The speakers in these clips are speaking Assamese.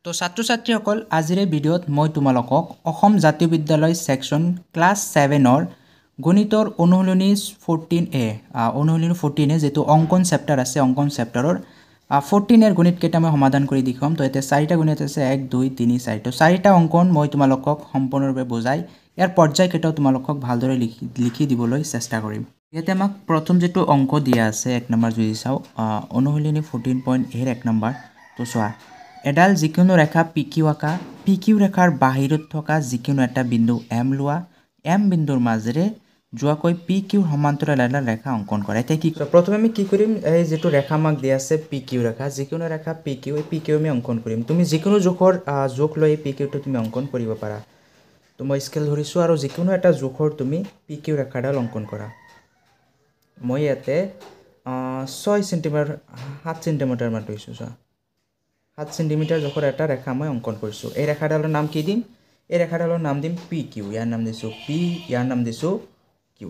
তো ছাত্ৰ-ছাত্ৰীসকল আজিৰ এই ভিডিঅ'ত মই তোমালোকক অসম জাতীয় বিদ্যালয় সেকশন ক্লাস 7ৰ গণিতৰ অনুশীলনী 14A অনুশীলনী 14A যেটো অঙ্কন চেপ্টাৰ আছে অঙ্কন চেপ্টাৰৰ 14 এৰ গণিত কেইটা মই সমাধান কৰি দেখাম। তো এতে চাৰিটা গণিত আছে 1 2 3 4 তো চাৰিটা অঙ্কন মই তোমালোকক সম্পূৰ্ণৰূপে বুজাই ইয়াৰ পৰ্যায় কেইটাও তোমালোকক ভালদৰে লিখি দিবলৈ চেষ্টা কৰিম। ইয়াতে আমাক প্ৰথম যেটো অঙ্ক দিয়া আছে 1 নম্বৰ যদি চাও অনুশীলনী 14.A ৰ 1 নম্বৰ তো চোৱা এডাল যিকোনো ৰেখা PQ আঁকা PQ ৰেখাৰ বাহিৰত থকা যিকোনো এটা বিন্দু M লোৱা M বিন্দুৰ মাজেৰে যোৱাকৈ PQ সমান্তৰাল এডাল ৰেখা অঙ্কন কৰা। এতিয়া কি প্ৰথমে আমি কি কৰিম এই যেটো ৰেখা আমাক দিয়া আছে PQ ৰেখা যিকোনো ৰেখা PQ এই PQ আমি অঙ্কন কৰিম। তুমি যিকোনো জোখৰ জোখ লৈ PQ টো তুমি অঙ্কন কৰিব পাৰা। তো মই স্কেল ধৰিছো আৰু যিকোনো এটা জোখৰ তুমি PQ ৰেখাডাল অঙ্কন কৰা। মই ইয়াতে 6 সেন্টিমিটাৰ 7 সেন্টিমিটাৰ মান লৈছো। 7 সেন্টিমিটাৰ জোখৰ এটা ৰেখা মই অঙ্কন কৰিছো। এই ৰেখাডালৰ নাম কি দিম? এই ৰেখাডালৰ নাম দিম PQ। ইয়াৰ নাম দিছো P, ইয়াৰ নাম দিছো Q।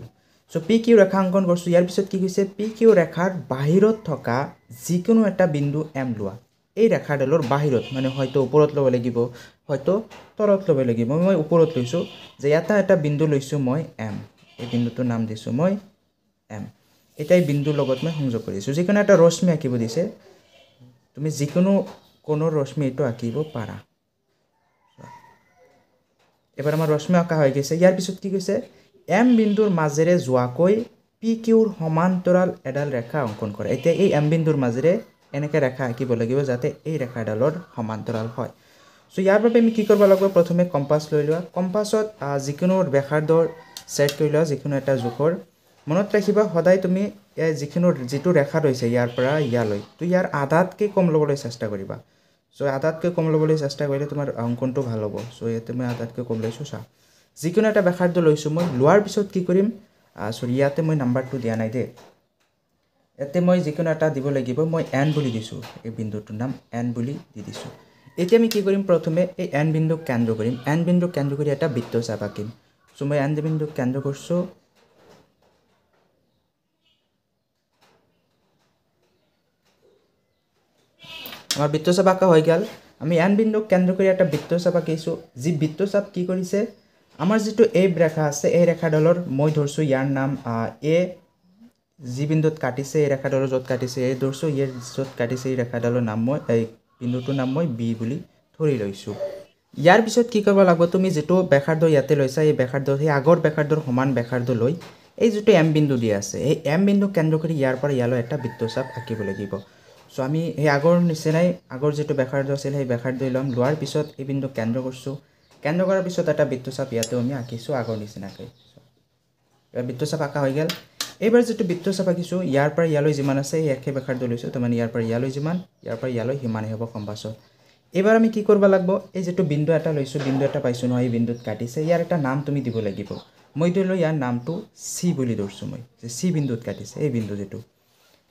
সো PQ ৰেখা অঙ্কন কৰিছো। ইয়াৰ পিছত কি কৈছে PQ ৰেখাৰ বাহিৰত থকা যিকোনো এটা বিন্দু M লোৱা। এই ৰেখাডালৰ বাহিৰত মানে হয়তো ওপৰত ল'ব লাগিব হয়তো তলত ল'ব লাগিব। মই ওপৰত লৈছো যে এটা বিন্দু লৈছো মই M। এই বিন্দুটোৰ নাম দিছো মই M। এটাই বিন্দুৰ লগত মই সংযোগ কৰিছো। যিকোনো এটা ৰশ্মি আঁকিব দিছে তুমি যিকোনো কোণৰ ৰশ্মি এটো আঁকিব পাৰা। এবাৰ আমাৰ ৰশ্মি আঁকা হৈ গৈছে। ইয়াৰ পিছত কি কৈছে M বিন্দুৰ মাজেৰে যোৱাকৈ PQৰ সমান্তৰাল এডাল ৰেখা অঙ্কন কৰা। এতিয়া এই M বিন্দুৰ মাজেৰে এনেকে ৰেখা আঁকিব লাগিব যাতে এই ৰেখাডালৰ সমান্তৰাল হয়। সো ইয়াৰ বাবে আমি কি কৰিব লাগিব প্ৰথমে কম্পাস লৈ লোৱা। কম্পাসত যিকোনো ব্যাসাৰ্ধৰ সেট কৰি লোৱা যিকোনো এটা জোখৰ। মনত ৰাখিবা সদায় তুমি যেটো ৰেখা ৰৈছে ইয়াৰ পৰা ইয়ালৈ তো ইয়াৰ আধাতকৈ কম ল'বলৈ চেষ্টা কৰিবা। সো আধাতকৈ কম ল'বলৈ চেষ্টা কৰিলে তোমাৰ অঙ্কনটো ভাল হ'ব। সো ইয়াতে মই আধাতকৈ কম লৈছো চা। যিকোনো এটা ব্যাসাৰ্ধ লৈছো মই লোৱাৰ পিছত কি কৰিম সৰি ইয়াতে মই নাম্বাৰটো দিয়া নাই দে। ইয়াতে মই যিকোনো এটা দিব লাগিব মই N বুলি দিছো। এই বিন্দুটোৰ নাম N বুলি দি দিছো। এতিয়া আমি কি কৰিম প্ৰথমে এই N বিন্দুক কেন্দ্ৰ কৰিম। N বিন্দুক কেন্দ্ৰ কৰি এটা বৃত্তচাপ আঁকিম। সো মই N বিন্দুক কেন্দ্ৰ কৰিছো। আমাৰ বৃত্তচাপ আঁকা হৈ গেল। আমি N বিন্দুক কেন্দ্ৰ কৰি এটা বৃত্তচাপ আঁকিছো। যি বৃত্তচাপ কি কৰিছে আমাৰ যেটো এই ৰেখা আছে এই ৰেখাডালৰ মই ধৰছো ইয়াৰ নাম A। যি বিন্দুত কাটিছে এই ৰেখাডালৰ য'ত কাটিছে এই ধৰছো ইয়াৰ য'ত কাটিছে এই ৰেখাডালৰ নাম মই এই বিন্দুটোৰ নাম মই B বুলি ধৰি লৈছো। ইয়াৰ পিছত কি কৰিব লাগিব তুমি যেটো ব্যাসাৰ্ধ ইয়াতে লৈছা এই ব্যাসাৰ্ধ সেই আগৰ ব্যাসাৰ্ধৰ সমান ব্যাসাৰ্ধ লৈ এই যেটো M বিন্দু দিয়া আছে এই M বিন্দু কেন্দ্ৰ কৰি ইয়াৰ পৰা ইয়ালৈ এটা বৃত্তচাপ আঁকিব লাগিব। সো আমি এই আগৰ নিচিনাই আগৰ যেটো ব্যাসাৰ্ধ আছিল সেই ব্যাসাৰ্ধ লম। লোৱাৰ পিছত এই বিন্দু কেন্দ্ৰ কৰিছো। কেন্দ্ৰ কৰাৰ পিছত এটা বৃত্তচাপ ইয়াতে আমি আঁকিছো আগৰ নিচিনাকৈ। এই বৃত্তচাপ আঁকা হৈ গেল। এবাৰ যেটো বৃত্তচাপ আঁকিছো ইয়াৰ পৰা ইয়ালৈ যিমান আছে এই একে ব্যাসাৰ্ধ লৈছো তো মানে ইয়াৰ পৰা ইয়ালৈ যিমান ইয়াৰ পৰা ইয়ালৈ সিমানেই হ'ব কম্পাসত। এবাৰ আমি কি কৰিব লাগিব এই যেটো বিন্দু এটা লৈছো বিন্দু এটা পাইছো নহয় এই বিন্দুত কাটিছে ইয়াৰ এটা নাম তুমি দিব লাগিব। মই দিলো ইয়াৰ নামটো C বুলি ধৰছো মই যে C বিন্দুত কাটিছে এই বিন্দু যেটো।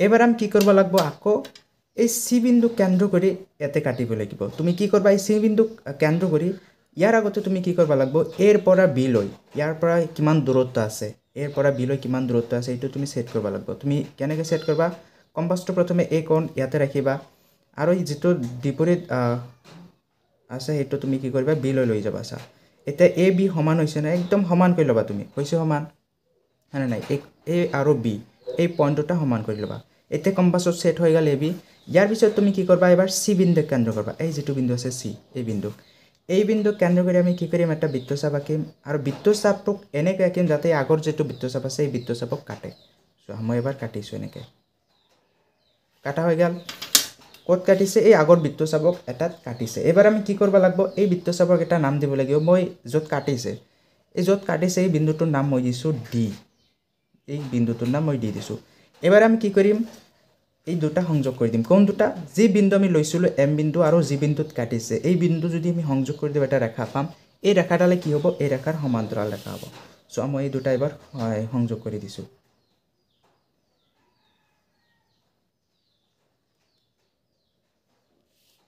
এবাৰ আমি কি কৰিব লাগিব আকৌ এই C বিন্দু কেন্দ্ৰ কৰি ইয়াতে কাটিব লাগিব। তুমি কি কৰবা এই C বিন্দু কেন্দ্ৰ কৰি ইয়াৰ আগতে তুমি কি কৰবা লাগিব এৰ পৰা B লৈ ইয়াৰ পৰা কিমান দূৰত্ব আছে এৰ পৰা B লৈ কিমান দূৰত্ব আছে এটো তুমি সেট কৰবা লাগিব। তুমি কেনেকৈ সেট কৰবা কম্পাসটো প্ৰথমে এই কোণ ইয়াতে ৰাখিবা আৰু যেটো বিপৰীত আছে হেতু তুমি কি কৰিবা B লৈ যাবা চা। এটা AB সমান হৈছে না একদম সমান কৰি লবা তুমি হৈছে সমান হয়নে নাই A আৰু B এই পইণ্ট দুটা সমান কৰি লবা। এতিয়া কম্পাসত সেট হৈ গেল AB। ইয়াৰ পিছত তুমি কি কৰবা এবাৰ C বিন্দু কেন্দ্ৰ কৰবা। এই যেটো বিন্দু আছে C এই বিন্দু কেন্দ্ৰ কৰি আমি কি কৰিম এটা বৃত্তচাপ আঁকিম আৰু বৃত্তচাপটোক এনেকৈ আঁকিম যাতে আগৰ যেটো বৃত্তচাপ আছে এই বৃত্তচাপক কাটে। সো মই এবাৰ কাটিছো এনেকৈ কাটা হৈ গেল। ক'ত কাটিছে এই আগৰ বৃত্তচাপক এটাত কাটিছে। এবাৰ আমি কি কৰবা লাগিব এই বৃত্তচাপক এটা নাম দিব লাগিব। মই য'ত কাটিছে এই বিন্দুটোৰ নাম মই দিছো D। এই বিন্দুটোৰ নাম মই দি দিছো। এবাৰ আমি কি কৰিম এই দুটা সংযোগ কৰি দিম। কোন দুটা যি বিন্দু আমি লৈছিলো M বিন্দু আৰু যি বিন্দুত কাটিছে এই বিন্দু যদি আমি সংযোগ কৰি দিও এটা ৰেখা পাম। এই ৰেখাডালে কি হ'ব এই ৰেখাৰ সমান্তৰাল ৰেখা হ'ব। সো মই এই দুটা এবাৰ সংযোগ কৰি দিছো।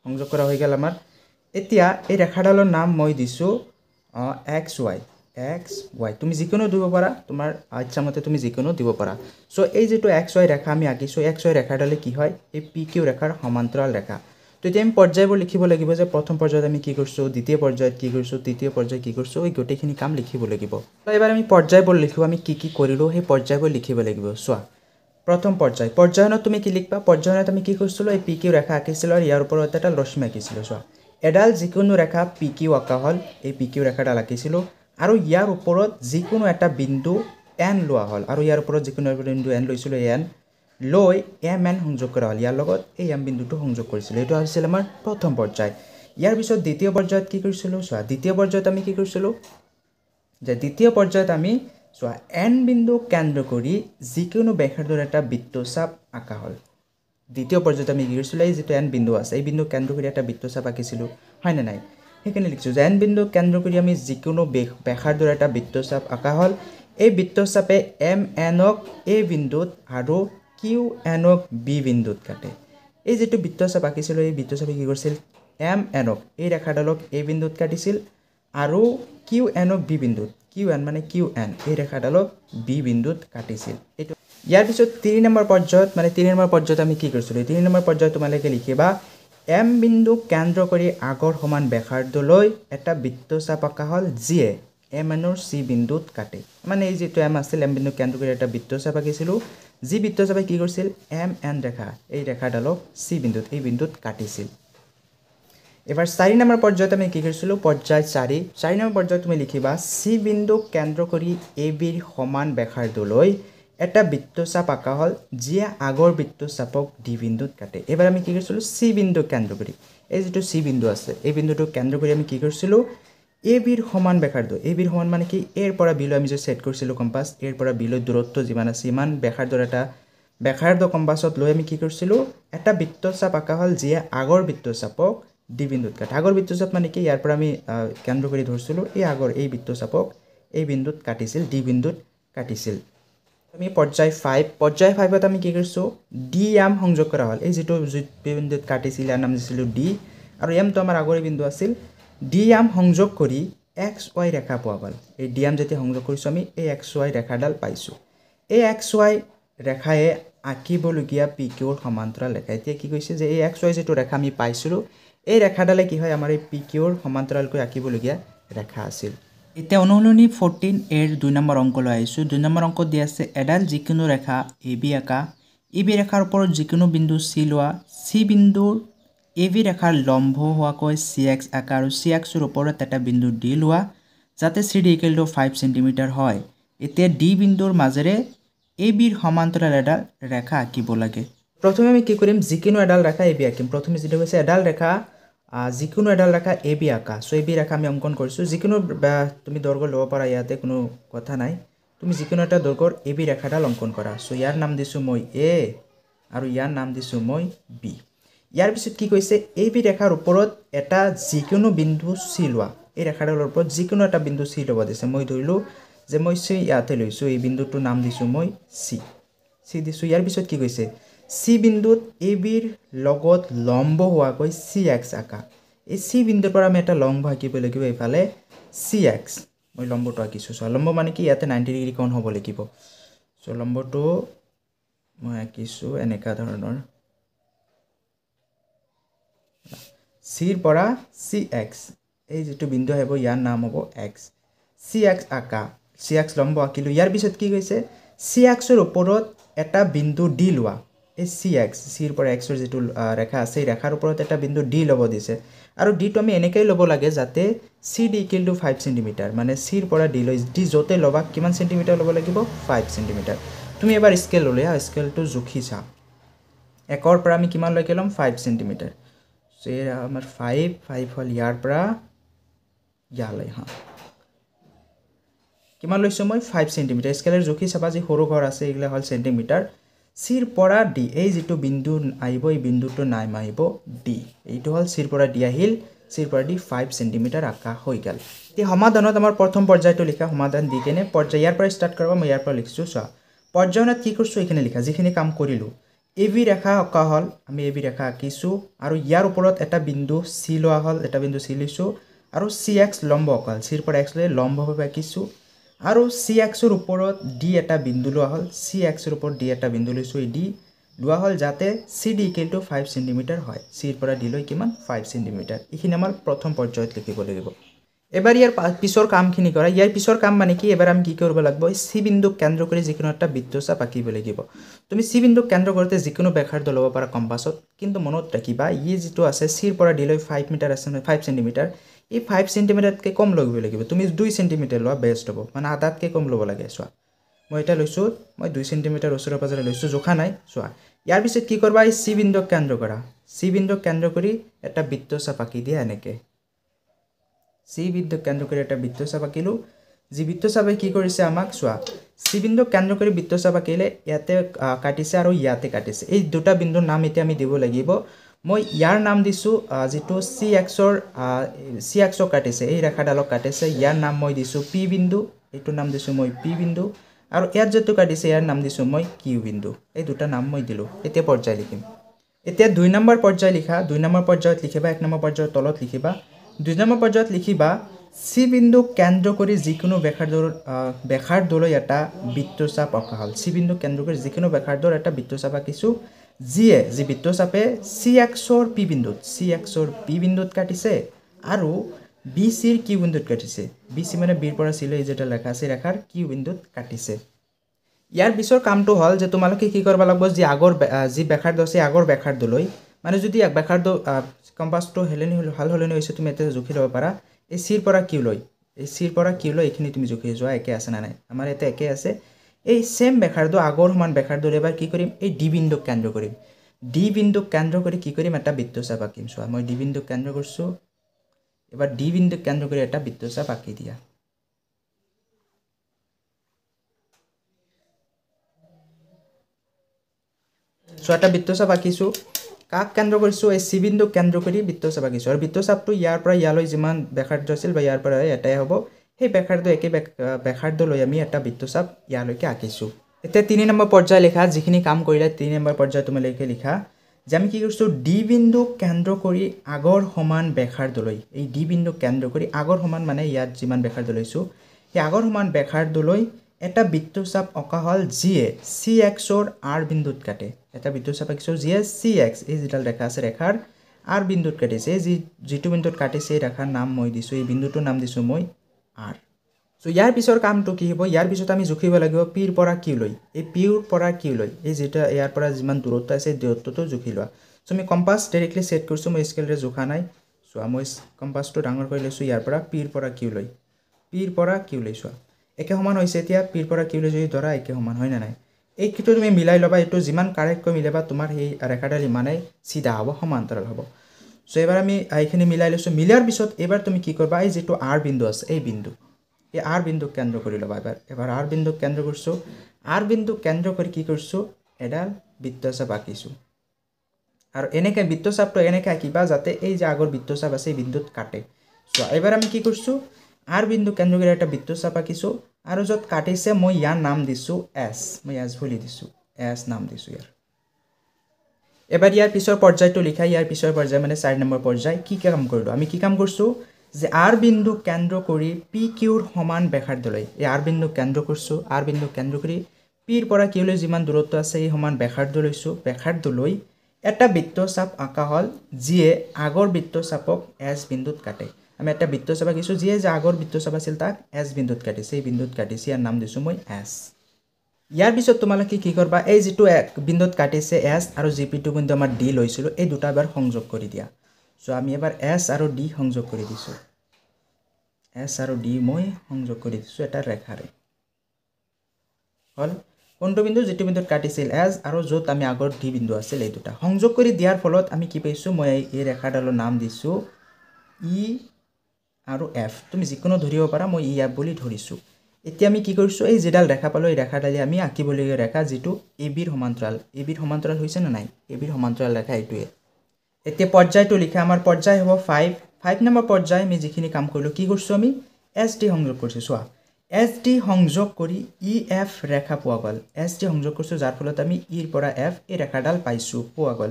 সংযোগ কৰা হৈ গেল আমাৰ। এতিয়া এই ৰেখাডালৰ নাম মই দিছো XY। তুমি যিকোনো দিব পাৰা তোমাৰ ইচ্ছা মতে তুমি যিকোনো দিব পাৰা। সো এই যেটো XY ৰেখা আমি আঁকিছো XY ৰেখাডালে কি হয় এই PQ ৰেখাৰ সমান্তৰাল ৰেখা। তো এতিয়া আমি পৰ্যায়বোৰ লিখিব লাগিব যে প্ৰথম পৰ্যায়ত আমি কি কৰিছোঁ, দ্বিতীয় পৰ্যায়ত কি কৰিছোঁ, তৃতীয় পৰ্যায়ত কি কৰিছোঁ, এই গোটেইখিনি কাম লিখিব লাগিব। তো এবাৰ আমি পৰ্যায়বোৰ লিখোঁ, আমি কি কৰিলোঁ সেই পৰ্যায়বোৰ লিখিব লাগিব। চোৱা, প্ৰথম পৰ্যায়ত তুমি কি লিখিবা, পৰ্যায়ত আমি কি কৰিছিলোঁ, এই পি কিউ ৰেখা আঁকিছিলোঁ আৰু ইয়াৰ ওপৰত এটা ৰশ্মি আঁকিছিলোঁ। চোৱা, এডাল যিকোনো ৰেখা পি কিউ আঁকা হ'ল, এই পি কিউ ৰেখাডাল আঁকিছিলোঁ আৰু ইয়াৰ ওপৰত যিকোনো এটা বিন্দু এন লোৱা হ'ল আৰু ইয়াৰ ওপৰত যিকোনো এটা বিন্দু এন লৈছিলোঁ, এন লৈ এম এন সংযোগ কৰা হ'ল, ইয়াৰ লগত এই এম বিন্দুটো সংযোগ কৰিছিলোঁ। এইটো আছিল আমাৰ প্ৰথম পৰ্যায়। ইয়াৰ পিছত দ্বিতীয় পৰ্যায়ত কি কৰিছিলোঁ, চোৱা দ্বিতীয় পৰ্যায়ত আমি কি কৰিছিলোঁ যে দ্বিতীয় পৰ্যায়ত আমি চোৱা এন বিন্দু কেন্দ্ৰ কৰি যিকোনো ব্যাসাৰ্ধৰ এটা বৃত্তচাপ আঁকা হ'ল। দ্বিতীয় পৰ্যায়ত আমি কি কৰিছিলোঁ, এই যিটো এন বিন্দু আছে এই বিন্দু কেন্দ্ৰ কৰি এটা বৃত্তচাপ আঁকিছিলোঁ, হয়নে নাই? সেইখিনি লিখিছোঁ যে এন বিন্দু কেন্দ্ৰ কৰি আমি যিকোনো ব্যাসাৰ্ধৰ এটা বৃত্তচাপ আঁকা হ'ল। এই বৃত্তচাপে এম এনক এ বিন্দুত আৰু কিউ এনক বি বিন্দুত কাটে। এই যিটো বৃত্তচাপ আঁকিছিলোঁ এই বৃত্তচাপে কি কৰিছিল, এম এনক এই ৰেখাডালক এ বিন্দুত কাটিছিল আৰু কিউ এনক বি বিন্দুত, কিউ এন মানে কিউ এন এই ৰেখাডালক বি বিন্দুত কাটিছিল। এইটো ইয়াৰ পিছত 3 নম্বৰ পৰ্যায়ত আমি কি কৰিছিলোঁ, 3 নম্বৰ পৰ্যায়ত তোমালোকে লিখিবা এম বিন্দু কেন্দ্ৰ কৰি আগৰ সমান ব্যাসাৰ্ধলৈ এটা বৃত্তচাপ আঁকা হ'ল যিয়ে এম এনৰ চি বিন্দুত কাটে। মানে এই যিটো এম আছিল, এম বিন্দু কেন্দ্ৰ কৰি এটা বৃত্তচাপ আঁকিছিলোঁ যি বৃত্তচাপে কি কৰিছিল, এম এন ৰেখা এই ৰেখাডালক চি বিন্দুত এই বিন্দুত কাটিছিল। এবাৰ 4 নম্বৰ পৰ্যায়ত আমি কি কৰিছিলোঁ, পৰ্যায় 4 নম্বৰ পৰ্যায়ত তুমি লিখিবা চি বিন্দু কেন্দ্ৰ কৰি এ বিৰ সমান ব্যাসাৰ্ধলৈ এটা বৃত্তচাপ আঁকা হ'ল যিয়ে আগৰ বৃত্তচাপক ডি বিন্দুত কাটে। এবাৰ আমি কি কৰিছিলোঁ, চি বিন্দু কেন্দ্ৰ কৰি এই যিটো চি বিন্দু আছে এই বিন্দুটো কেন্দ্ৰ কৰি আমি কি কৰিছিলোঁ, এ বিৰ সমান ব্যাসাৰ্ধ, এ বিৰ সমান মানে কি এৰ পৰা বিলৈ আমি যে ছেট কৰিছিলোঁ কম্পাছ, এৰ পৰা বিলৈ দূৰত্ব যিমান আছে ইমান ব্যাসাৰ্ধৰ এটা ব্যাসাৰ্ধ কম্পাছত লৈ আমি কি কৰিছিলোঁ, এটা বৃত্তচাপ আঁকা হ'ল যিয়ে আগৰ বৃত্তচাপক ডি বিন্দুত কাটে। আগৰ বৃত্তচাপ মানে কি, ইয়াৰ পৰা আমি কেন্দ্ৰ কৰি ধৰিছিলোঁ এই আগৰ এই বৃত্তচাপক এই বিন্দুত কাটিছিল, ডি বিন্দুত কাটিছিল। আমি পৰ্যায় 5ত আমি কি কৰিছোঁ, ডি এম সংযোগ কৰা হ'ল। এই যিটো বিন্দুত কাটিছিল ইয়াৰ নাম দিছিলোঁ ডি আৰু এমটো আমাৰ আগৰে বিন্দু আছিল। ডি এম সংযোগ কৰি এক্স ৱাই ৰেখা পোৱা গ'ল। এই ডি এম যেতিয়া সংযোগ কৰিছোঁ আমি এই এক্স ৱাই ৰেখাডাল পাইছোঁ। এই এক্স ৱাই ৰেখায়ে আঁকিবলগীয়া পি কিউৰ সমান্তৰাল ৰেখা। এতিয়া কি কৈছে যে এই এক্স ৱাই যিটো ৰেখা আমি পাইছিলোঁ এই ৰেখাডালে কি হয়, আমাৰ এই পি কিউৰ সমান্তৰালকৈ আঁকিবলগীয়া ৰেখা আছিল। এতিয়া অনুশীলনী 14 2 নম্বৰ অংকলৈ আহিছোঁ। 2 নম্বৰ অংকত দিয়া আছে এডাল যিকোনো ৰেখা এ বি আঁকা, এ বি ৰেখাৰ ওপৰত যিকোনো বিন্দু চি লোৱা, চি বিন্দুৰ এ বি ৰেখাৰ লম্ব হোৱাকৈ চি এক্স আঁকা আৰু চি এক্সৰ ওপৰত এটা বিন্দু ডি লোৱা যাতে C D equal to 5 centimetre হয়। এতিয়া ডি বিন্দুৰ মাজেৰে এ বিৰ সমান্তৰাল এডাল ৰেখা আঁকিব লাগে। প্ৰথমে আমি কি কৰিম, যিকোনো এডাল ৰেখা এ বি আঁকিম। প্ৰথমে যিটো হৈছে এডাল ৰেখা যিকোনো এডাল ৰেখা এ বি আঁকা। চ' এ বি ৰেখা আমি অংকন কৰিছোঁ। যিকোনো তুমি দৈৰ্ঘ্য ল'ব পাৰা, ইয়াতে কোনো কথা নাই। তুমি যিকোনো এটা দৈৰ্ঘ্যৰ এ বি ৰেখাডাল অংকন কৰা। চ' ইয়াৰ নাম দিছোঁ মই এ আৰু ইয়াৰ নাম দিছোঁ মই বি। ইয়াৰ পিছত কি কৈছে, এ বি ৰেখাৰ ওপৰত এটা যিকোনো বিন্দু চি লোৱা। এই ৰেখাডালৰ ওপৰত যিকোনো এটা বিন্দু চি ল'ব দিছে। মই ধৰিলোঁ যে মই চি ইয়াতে লৈছোঁ, এই বিন্দুটোৰ নাম দিছোঁ মই চি দিছোঁ। ইয়াৰ পিছত কি কৈছে, চি বিন্দুত এ বিৰ লগত লম্ব হোৱাকৈ চি এক্স আঁকা। এই চি বিন্দুৰ পৰা আমি এটা লম্ব আঁকিব লাগিব এইফালে চি এক্স। মই লম্বটো আঁকিছোঁ। চ' লম্ব মানে কি, ইয়াতে 90 ডিগ্ৰী কোণ হ'ব লাগিব। চ' লম্বটো মই আঁকিছোঁ এনেকুৱা ধৰণৰ, চিৰ পৰা চি এক্স এই যিটো বিন্দু আহিব ইয়াৰ নাম হ'ব এক্স। চি এক্স আঁকা, চি এক্স লম্ব আঁকিলোঁ। ইয়াৰ পিছত কি কৈছে, চি এক্সৰ ওপৰত এটা বিন্দু ডি লোৱা। এই চি এক্স, চিৰ পৰা এক্সৰ যিটো ৰেখা আছে এই ৰেখাৰ ওপৰত এটা বিন্দু ডি ল'ব দিছে আৰু ডিটো আমি এনেকৈ ল'ব লাগে যাতে C D equal to 5 centimetre, মানে চিৰ পৰা ডি লৈ ডি য'তে ল'বা কিমান চেণ্টিমিটাৰ ল'ব লাগিব, 5 চেণ্টিমিটাৰ। তুমি এবাৰ স্কেল ল'লে স্কেলটো জুখি চা, 1ৰ পৰা আমি কিমানলৈকে ল'ম, 5 চেণ্টিমিটাৰ। চ' এয়া আমাৰ 5 হ'ল ইয়াৰ পৰা ইয়ালৈ। কিমান লৈছোঁ মই, 5 চেণ্টিমিটাৰ। স্কেলৰ জুখি চাবা যি সৰু ঘৰ আছে এইবিলাক হ'ল চেণ্টিমিটাৰ। চিৰ পৰা ডি এই যিটো বিন্দু আহিব এই বিন্দুটোৰ নাম আহিব ডি। এইটো হ'ল চিৰ পৰা ডি আহিল, চিৰ পৰা ডি 5 চেণ্টিমিটাৰ আঁকা হৈ গ'ল। এতিয়া সমাধানত আমাৰ প্ৰথম পৰ্যায়টো লিখা, সমাধান দি কেনে পৰ্যায় ইয়াৰ পৰা ষ্টাৰ্ট কৰিব। মই ইয়াৰ পৰা লিখিছোঁ। চোৱা, পৰ্যায়ত কি কৰিছোঁ এইখিনি লিখা, যিখিনি কাম কৰিলোঁ। এ বি ৰেখা অঁকা হ'ল, আমি এ বি ৰেখা আঁকিছোঁ আৰু ইয়াৰ ওপৰত এটা বিন্দু চি লোৱা হ'ল, এটা বিন্দু চি লৈছোঁ আৰু চি এক্স লম্ব অঁকা হ'ল। চিৰ পৰা এক্স লৈ লম্বভাৱে আঁকিছোঁ আৰু চি এক্সৰ ওপৰত ডি এটা বিন্দু লোৱা হ'ল। চি এক্সৰ ওপৰত ডি এটা বিন্দু লৈছোঁ, এই ডি লোৱা হ'ল যাতে CD = 5 সেন্টিমিটাৰ হয় সিৰ পৰা D লৈ কিমান 5 সেন্টিমিটাৰ এইখিনি আমাৰ প্ৰথম পৰ্যায়ত লিখিব লাগিব এবাৰ ইয়াৰ পিছৰ কামখিনি কৰা ইয়াৰ পিছৰ কাম মানে কি এবাৰ আমি কি কৰিব লাগিব C বিন্দুক কেন্দ্ৰ কৰি যিকোনো এটা বৃত্তচাপ আঁকিব লাগিব তুমি C বিন্দুক কেন্দ্ৰ কৰোঁতে যিকোনো ব্যাসাৰ্ধ ল'ব পাৰা কম্পাছত কিন্তু মনত ৰাখিবা ই যেটো আছে C ৰ পৰা D লৈ 5 মিটাৰ আছে 5 সেন্টিমিটাৰ এই 5 সেন্টিমিটাৰতকৈ কম ল'ব লাগিব তুমি 2 সেন্টিমিটাৰ লোৱা বেষ্ট হ'ব মানে আধাতকৈ কম ল'ব লাগে চোৱা মই এটা লৈছো মই 2 সেন্টিমিটাৰ ওচৰে পাজৰে লৈছো জোখা নাই চোৱা ইয়াৰ পিছত কি কৰবা এই C বিন্দুক কেন্দ্ৰ কৰা C বিন্দুক কেন্দ্ৰ কৰি এটা বৃত্তচাপ আঁকি দিয়া এনেকৈ C বিন্দুক কেন্দ্ৰ কৰি এটা বৃত্তচাপ আঁকিলো যি বৃত্তচাপে কি কৰিছে আমাক চোৱা C বিন্দুক কেন্দ্ৰ কৰি বৃত্তচাপ আঁকিলে ইয়াতে কাটিছে আৰু ইয়াতে কাটিছে এই দুটা বিন্দুৰ নাম এতিয়া আমি দিব লাগিব মই ইয়াৰ নাম দিছো যেটো C axis কাটিছে এই ৰেখাডালক কাটিছে ইয়াৰ নাম মই দিছো P বিন্দু এইটো নাম দিছো মই P বিন্দু আৰু ইয়াত যেটো কাটিছে ইয়াৰ নাম দিছো মই Q বিন্দু এই দুটা নাম মই দিলো এতিয়া পৰ্যায় লিখিম এতিয়া 2 নম্বৰ পৰ্যায় লিখা 2 নম্বৰ পৰ্যায়ত লিখিবা 1 নম্বৰ পৰ্যায়ৰ তলত লিখিবা 2 নম্বৰ পৰ্যায়ত লিখিবা C বিন্দুক কেন্দ্ৰ কৰি যিকোনো ব্যাসাৰ্ধলৈ এটা বৃত্তচাপ আঁকা হ'ল C বিন্দুক কেন্দ্ৰ কৰি যিকোনো ব্যাসাৰ্ধৰ এটা বৃত্তচাপ আঁকিছো যি বৃত্তচাপে C axis P বিন্দুত কাটিছে আৰু BC ৰ Q বিন্দুত কাটিছে BC মানে B ৰ পৰা C লৈ যেটা ৰেখা আছে ৰেখাৰ Q বিন্দুত কাটিছে ইয়াৰ পিছৰ কামটো হ'ল যে তোমালোকে কি কৰিব লাগিব যে আগৰ যি ব্যাসাৰ্ধ আছে আগৰ ব্যাসাৰ্ধলৈ মানে যদি এক ব্যাসাৰ্ধ কম্পাসটো হেলনি হৈছে তুমি এটা জুখি ল'ব পাৰা এই C ৰ পৰা Q লৈ এই C ৰ পৰা Q লৈ এখিনি তুমি জুখি যোৱা একে আছে না নাই আমাৰ এটা একে আছে এই সেম ব্যাসাৰ্ধ আগৰ সমান ব্যাসাৰ্ধৰ এবাৰ কি কৰিম এই D বিন্দুক কেন্দ্ৰ কৰিম D বিন্দুক কেন্দ্ৰ কৰি কি কৰিম এটা বৃত্তচাপ আঁকিম চোৱা মই D বিন্দুক কেন্দ্ৰ কৰিছো এবাৰ D বিন্দুক কেন্দ্ৰ কৰি এটা বৃত্তচাপ আঁকি দিয়া সো এটা বৃত্তচাপ আঁকিছো কাক কেন্দ্ৰ কৰিছো এই C বিন্দুক কেন্দ্ৰ কৰি বৃত্তচাপ আঁকিছো আৰু বৃত্তচাপটো ইয়াৰ পৰা ইয়ালৈ যিমান ব্যাসাৰ্ধ আছিল বা ইয়াৰ পৰা এটাই হ'ব সেই ব্যাসাৰ্ধ একে ব্যাসাৰ্ধ লৈ আমি এটা বৃত্তচাপ ইয়ালৈকে আঁকিছো এতিয়া 3 নম্বৰ পৰ্যায় লিখা যিখিনি কাম কৰিলে 3 নম্বৰ পৰ্যায় তোমালৈকে লিখা যে আমি কি কৰিছো D বিন্দুক কেন্দ্ৰ কৰি আগৰ সমান ব্যাসাৰ্ধলৈ এই D বিন্দুক কেন্দ্ৰ কৰি আগৰ সমান মানে ইয়াত যিমান ব্যাসাৰ্ধ লৈছো এই আগৰ সমান ব্যাসাৰ্ধলৈ এটা বৃত্তচাপ আঁকা হ'ল যিয়ে C axis R বিন্দুত কাটে এটা বৃত্তচাপ আঁকিছো যিয়ে C axis এই যেটা ৰেখা আছে ৰেখাৰ R বিন্দুত কাটিছে যেটো বিন্দুত কাটিছে এই ৰেখাৰ নাম মই দিছো এই বিন্দুটোৰ নাম দিছো মই R সো ইয়াৰ পিছৰ কামটো কি হ'ব ইয়াৰ পিছত আমি জুখিব লাগিব P ৰ পৰা Q লৈ এই P ৰ পৰা Q লৈ এই যেটা ইয়াৰ পৰা যিমান দূৰত্ব আছে দূৰত্বটো জুখি লোৱা সো আমি কম্পাস ডাইৰেক্টলি সেট কৰিছো মই স্কেলৰে জুখা নাই সো মই কম্পাসটো ডাঙৰ কৰি লৈছো ইয়াৰ পৰা P ৰ পৰা Q লৈ P ৰ পৰা Q লৈ চোৱা একে সমান হৈছে এতিয়া P ৰ পৰা Q লৈ যদি ধৰা একে সমান হয় না নাই এই কিটো তুমি মিলাই লবা এটো যিমান কাৰেক্ট কৈ মিলাবা তোমাৰ এই ৰেখাডাল মানে সিধা হ'ব সমান্তৰাল হ'ব সো এবাৰ আমি এইখিনি মিলাই লৈছো মিলাৰ পিছত এবাৰ তুমি কি কৰবা এই যেটো R বিন্দু আছে এই বিন্দু এই R বিন্দুক কেন্দ্ৰ কৰি লবা এবাৰ R বিন্দুক কেন্দ্ৰ কৰিছো R বিন্দুক কেন্দ্ৰ কৰি কি কৰিছো এডাল বৃত্তচাপ আঁকিছো আৰু এনেকৈ বৃত্তচাপটো এনেকৈ আঁকিবা যাতে এই যে আগৰ বৃত্তচাপ আছে এই বিন্দুত কাটে সো এবাৰ আমি কি কৰিছো R বিন্দু কেন্দ্ৰ কৰি এটা বৃত্তচাপ আঁকিছো আৰু যত কাটিছে মই ইয়াৰ নাম দিছো S মই S বুলি দিছো S নাম দিছো ইয়াৰ এবাৰ ইয়াৰ পিছৰ পৰ্যায়টো লিখা ইয়াৰ পিছৰ পৰ্যায় মানে 4 নম্বৰ পৰ্যায় কি কাম কৰিলো আমি কি কাম কৰিছো যে R বিন্দু কেন্দ্ৰ কৰি PQ ৰ সমান ব্যাসাৰ্ধলৈ এই R বিন্দু কেন্দ্ৰ কৰিছো R বিন্দু কেন্দ্ৰ কৰি P ৰ পৰা Q লৈ যিমান দূৰত্ব আছে এই সমান ব্যাসাৰ্ধ লৈছো ব্যাসাৰ্ধ লৈ এটা বৃত্তচাপ আঁকা হ'ল যিয়ে আগৰ বৃত্তচাপক S বিন্দুত কাটে আমি এটা বৃত্তচাপ আঁকিছো যিয়ে যে আগৰ বৃত্তচাপ আছিল তাক S বিন্দুত কাটিছে এই বিন্দুত কাটিছে ইয়াৰ নাম দিছো মই S ইয়াৰ পিছত তোমালোকে কি কৰবা এই যেটো এক বিন্দুত কাটিছে S আৰু জিপিটো বিন্দু আমাৰ D লৈছিল এই দুটা বাৰ সংযোগ কৰি দিয়া সো আমি এবাৰ S আৰু D সংযোগ কৰি দিছো S আৰু D মই সংযোগ কৰি দিছো এটা ৰেখাৰে হল কোনটো বিন্দু যেটো বিন্দুত কাটিছিল S আৰু যত আমি আগৰ D বিন্দু আছিল এই দুটা সংযোগ কৰি দিয়াৰ ফলত আমি কি পাইছো মই এই ৰেখাডালৰ নাম দিছো E আৰু F তুমি যিকোনো ধৰিব পাৰা মই E F বুলি ধৰিছো এতিয়া আমি কি কৰিছো এই যেডাল ৰেখা পালো এই ৰেখাডালি আমি আঁকিবলগীয়া ৰেখা যেটো AB ৰ সমান্তৰাল হৈছে না নাই AB ৰ সমান্তৰাল ৰেখা এইটোৱে এতিয়া পৰ্যায়টো লিখা আমাৰ পৰ্যায় হ'ব 5 নম্বৰ পৰ্যায় আমি যিখিনি কাম কৰিলো কি কৰিছো আমি SD সংযোগ কৰিছো চোৱা SD সংযোগ কৰি EF ৰেখা পোৱা গল SD সংযোগ কৰিছো যাৰ ফলত আমি E ৰ পৰা F এই ৰেখাডাল পাইছো পোৱা গল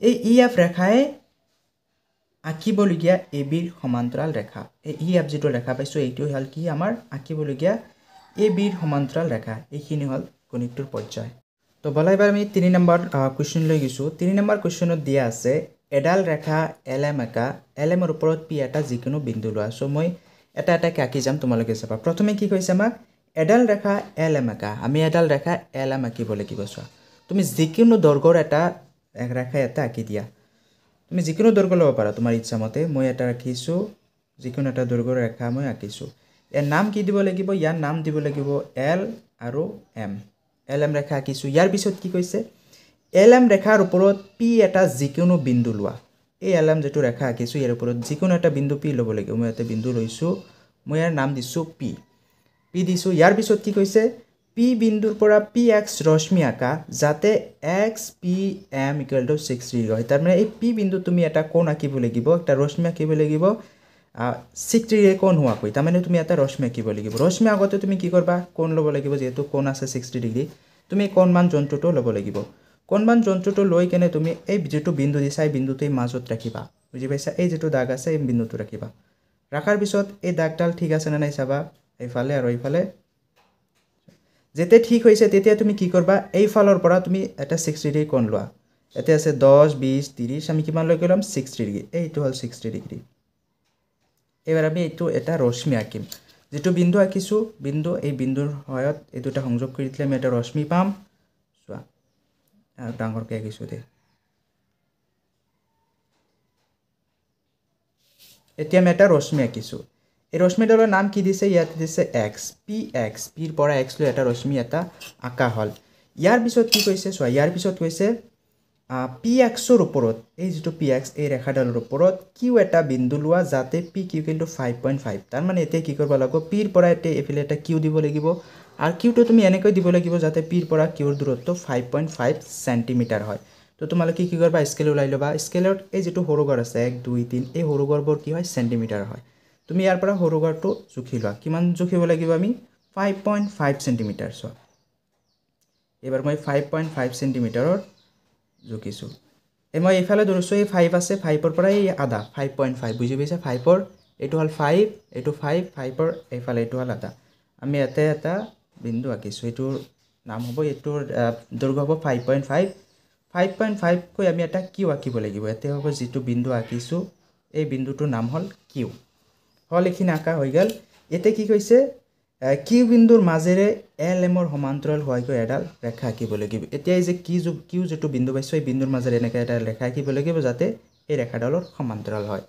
এই EF ৰেখায়ে আঁকিবলগীয়া AB ৰ সমান্তৰাল ৰেখা এই EF যেটো ৰেখা পাইছো এইটো হল কি আমাৰ আঁকিবলগীয়া AB ৰ সমান্তৰাল ৰেখা এইখিনি হল গণিতটোৰ পৰ্যায় তো বলা এবাৰ আমি 3 নম্বৰ কুৱেশ্যন লৈ গৈছোঁ 3 নম্বৰ কুৱেশ্যনত দিয়া আছে এডাল ৰেখা LM একা LM ৰ ওপৰত P এটা যিকোনো বিন্দু লোৱা সো মই এটা এটাকে আঁকি যাম তোমালোকে চাবা প্ৰথমে কি কৈছে আমাক এডাল ৰেখা LM একা আমি এডাল ৰেখা LM আঁকিব লাগিব চোৱা তুমি যিকোনো দৈৰ্ঘ্যৰ এটা ৰেখা এটা আঁকি দিয়া তুমি যিকোনো দৈৰ্ঘ্য ল'ব পাৰা তোমাৰ ইচ্ছা মতে মই এটা ৰাখিছো যিকোনো এটা দৈৰ্ঘ্যৰ ৰেখা মই আঁকিছো ইয়াৰ নাম কি দিব লাগিব ইয়াৰ নাম দিব লাগিব L আৰু M LM ৰেখা আঁকিছো ইয়াৰ পিছত কি কৈছে LM ৰেখাৰ ওপৰত P এটা যিকোনো বিন্দু লোৱা এই LM যেটো ৰেখা আঁকিছো ইয়াৰ ওপৰত যিকোনো এটা বিন্দু P ল'ব লাগিব মই এটা বিন্দু লৈছো মই ইয়াৰ নাম দিছো P দিছো ইয়াৰ পিছত কি কৈছে P বিন্দুৰ পৰা PX ৰশ্মি আঁকা যাতে XPM = 60 হয় তাৰ মানে এই P বিন্দু তুমি এটা কোণ আঁকিব লাগিব এটা ৰশ্মি আঁকিব লাগিব 60 ডিগ্ৰী কোণ হোৱাকৈ তাৰ মানে তুমি এটা ৰশ্মি আঁকিব লাগিব ৰশ্মি আগতে তুমি কি কৰবা কোণ ল'ব লাগিব যেহেতু কোণ আছে 60 ডিগ্ৰী তুমি কোণমান যন্ত্ৰটো ল'ব লাগিব কোণমান যন্ত্ৰটো লৈ কেনে তুমি এই যেটো বিন্দু দিছা এই বিন্দুটোৰ মাজত ৰাখিবা বুজি পাইছা এই যেটো দাগ আছে এই বিন্দুটো ৰাখিবা ৰাখাৰ পিছত এই দাগডাল ঠিক আছে না নাই চাবা এইফালে আৰু এইফালে যেতে ঠিক হৈছে তেতিয়া তুমি কি কৰবা এই ফালৰ পৰা তুমি এটা 60 ডিগ্ৰী কোণ লোৱা এতে আছে 10 20 30 আমি কিমান লৈ গলাম 60 ডিগ্ৰী এইটো হল 60 ডিগ্ৰী এবাৰ আমি এইটো এটা ৰশ্মি আঁকিম যেটো বিন্দু আঁকিছো বিন্দু এই বিন্দুৰ সহায়ত এই দুটা সংযোগ কৰি দিলে আমি এটা ৰশ্মি পাম চোৱা ডাঙৰকৈ আঁকিছো দে এতিয়া আমি এটা ৰশ্মি আঁকিছো এই ৰশ্মিডালৰ নাম কি দিছে ইয়াত দিছে x px p ৰ পৰা x লৈ এটা ৰশ্মি এটা আঁকা হল ইয়াৰ পিছত কি কৈছে চোৱা ইয়াৰ পিছত কৈছে px ৰ ওপৰত এই যেটো px এই ৰেখাডালৰ ওপৰত q এটা বিন্দু লোৱা যাতে p q = 5.5 তাৰ মানে এতে কি কৰিব লাগিব p ৰ পৰা এতে এফালে এটা q দিব লাগিব আৰু q টো তুমি এনেকৈ দিব লাগিব যাতে p ৰ পৰা q ৰ দূৰত্ব 5.5 সেন্টিমিটাৰ হয় তো তোমালোকে কি কৰবা স্কেল উলাই লবা স্কেলত এই যেটো হৰুগৰ আছে 1 2 3 এই হৰুগৰবোৰ কি হয় সেন্টিমিটাৰ হয় তুমি ইয়াৰ পৰা হৰুগৰটো জুখি লোৱা কিমান জুখিব লাগিব আমি 5.5 সেন্টিমিটাৰ সো এবাৰ মই 5.5 সেন্টিমিটাৰৰ জুখিছো মই এইফালে ধৰিছো এই 5 আছে 5 ৰ পৰা এই আধা 5.5 বুজি পাইছা 5 ৰ এটো হল 5 এটো 5 5 ৰ এইফালে এটো হল আধা আমি এতে এটা বিন্দু আঁকিছো এটোৰ নাম হ'ব এটোৰ দৈৰ্ঘ্য হ'ব 5.5 কৈ আমি এটা কিউ আঁকিব লাগিব এতে হ'ব যেটো বিন্দু আঁকিছো এই বিন্দুটোৰ নাম হল কিউ হল এখিনি আঁকা হৈ গল এতে কি কৈছে কিউ বিন্দুৰ মাজেৰে LM ৰ সমান্তৰাল হোৱাকৈ এডাল ৰেখা আঁকিব লাগিব এতিয়া এই যে কিউ যেটো বিন্দু পাইছো এই বিন্দুৰ মাজেৰে এনেকা এটা ৰেখা আঁকিব লাগিব যাতে এই ৰেখাডালৰ সমান্তৰাল হয়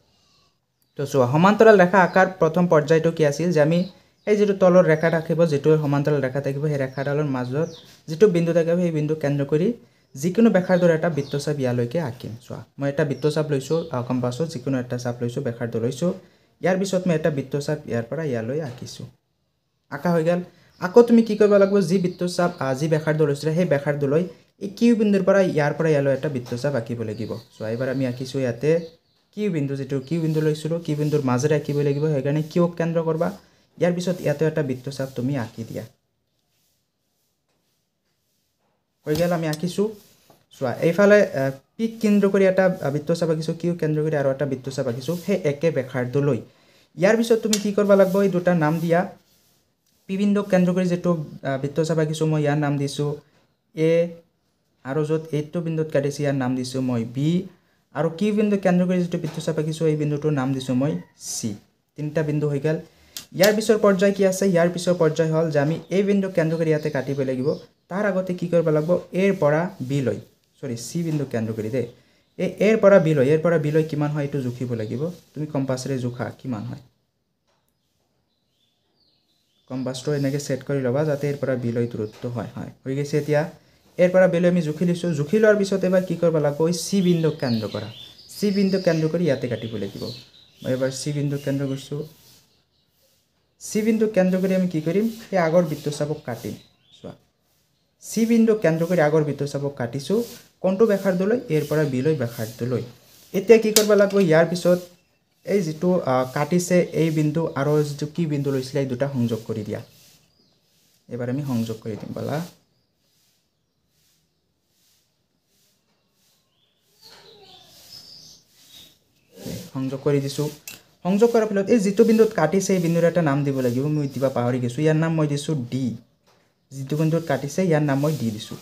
তো চোৱা সমান্তৰাল ৰেখা আঁকাৰ প্ৰথম পৰ্যায়টো কি আছিল যে আমি এই যেটো তলৰ ৰেখা থাকিব যেটো সমান্তৰাল ৰেখা থাকিব সেই ৰেখাডালৰ মাজত যেটো বিন্দু থাকিব সেই বিন্দু কেন্দ্ৰ কৰি যিকোনো ব্যাসাৰ্ধৰ এটা বৃত্তচাপ ইয়ালৈকে আঁকিম চোৱা মই এটা বৃত্তচাপ লৈছো কম্পাছত যিকোনো এটা চাপ লৈছো ব্যাসাৰ্ধ লৈছো ইয়াৰ পিছত মই এটা বৃত্তচাপ ইয়াৰ পৰা ইয়ালৈ আঁকিছো আঁকা হৈ গল আকৌ তুমি কি কৰিব লাগিব যি বৃত্তচাপ আজি ব্যাসাৰ্ধ লৈছিলা সেই ব্যাসাৰ্ধ লৈ এই কিউ বিন্দুৰ পৰা ইয়ালৈ এটা বৃত্তচাপ আঁকিব লাগিব সো এবাৰ আমি আঁকিছো ইয়াতে কিউ বিন্দু যেটো কিউ বিন্দু লৈছিলো কিউ বিন্দুৰ মাজেৰে আঁকিব লাগিব হেকাৰণে কিউক কেন্দ্ৰ কৰবা ইয়াৰ পিছত ইয়াতে এটা বৃত্তচাপ তুমি আঁকি দিয়া হৈ গল আমি আঁকিছো চোৱা এইফালে পিক কেন্দ্ৰ কৰি এটা বৃত্তচাপ আঁকিছো কিউ কেন্দ্ৰ কৰি আৰু এটা বৃত্তচাপ আঁকিছো হে একে ব্যাসাৰ্ধ লৈ ইয়াৰ পিছত তুমি কি কৰবা লাগিব এই দুটা নাম দিয়া পি বিন্দু কেন্দ্ৰ কৰি যেটো বৃত্তচাপ আঁকিছো মই ইয়াৰ নাম দিছো এ আৰু যত এইটো বিন্দুত কাটিছে ইয়াৰ নাম দিছো মই বি আৰু কিউ বিন্দু কেন্দ্ৰ কৰি যেটো বৃত্তচাপ আঁকিছো এই বিন্দুটোৰ নাম দিছো মই সি তিনটা বিন্দু হৈ গল ইয়াৰ পিছৰ পৰ্যায় কি আছে ইয়াৰ পিছৰ পৰ্যায় হল যে আমি এই বিন্দু কেন্দ্ৰ কৰি ইয়াতে কাটিব লাগিব তাৰ আগতে কি কৰিব লাগিব এৰ পৰা বি লৈ সি বিন্দু কেন্দ্ৰ কৰি দে এই এৰ পৰা বি লৈ কিমান হয় এটো জুখিব লাগিব তুমি কম্পাসৰে জুখা কিমান হয় কম্পাসটো এনেকে সেট কৰি লবা যাতে এৰ পৰা বি লৈ দূৰত্ব হয় হৈ গৈছে এতিয়া এৰ পৰা বি লৈ আমি জুখি লিছো জুখি লোৱাৰ পিছত এবাৰ কি কৰিব লাগিব এই সি বিন্দু কেন্দ্ৰ কৰা সি বিন্দু কেন্দ্ৰ কৰি ইয়াতে কাটিব লাগিব মই এবাৰ সি বিন্দু কেন্দ্ৰ কৰিছো সি বিন্দু কেন্দ্ৰ কৰি আমি কি কৰিম এই আগৰ বৃত্তচাপক কাটিম চোৱা সি বিন্দু কেন্দ্ৰ কৰি আগৰ বৃত্তচাপক কাটিছো কোনটো ব্যাসাৰ্ধ লৈ এৰ পৰা বি লৈ ব্যাসাৰ্ধ লৈ এতিয়া কি কৰিব লাগিব ইয়াৰ পিছত এই যেটো কাটিছে এই বিন্দু আৰু যেটো কি বিন্দু লৈছিল এই দুটা সংযোগ কৰি দিয়া এবাৰ আমি সংযোগ কৰি দিম বলা সংযোগ কৰি দিছো সংযোগ কৰাৰ ফলত এই যেটো বিন্দুত কাটিছে এই বিন্দুৰ এটা নাম দিব লাগিব মই দিবা পাহৰি গৈছো ইয়াৰ নাম মই দিছো ডি যেটো বিন্দুত কাটিছে ইয়াৰ নাম মই ডি দিছো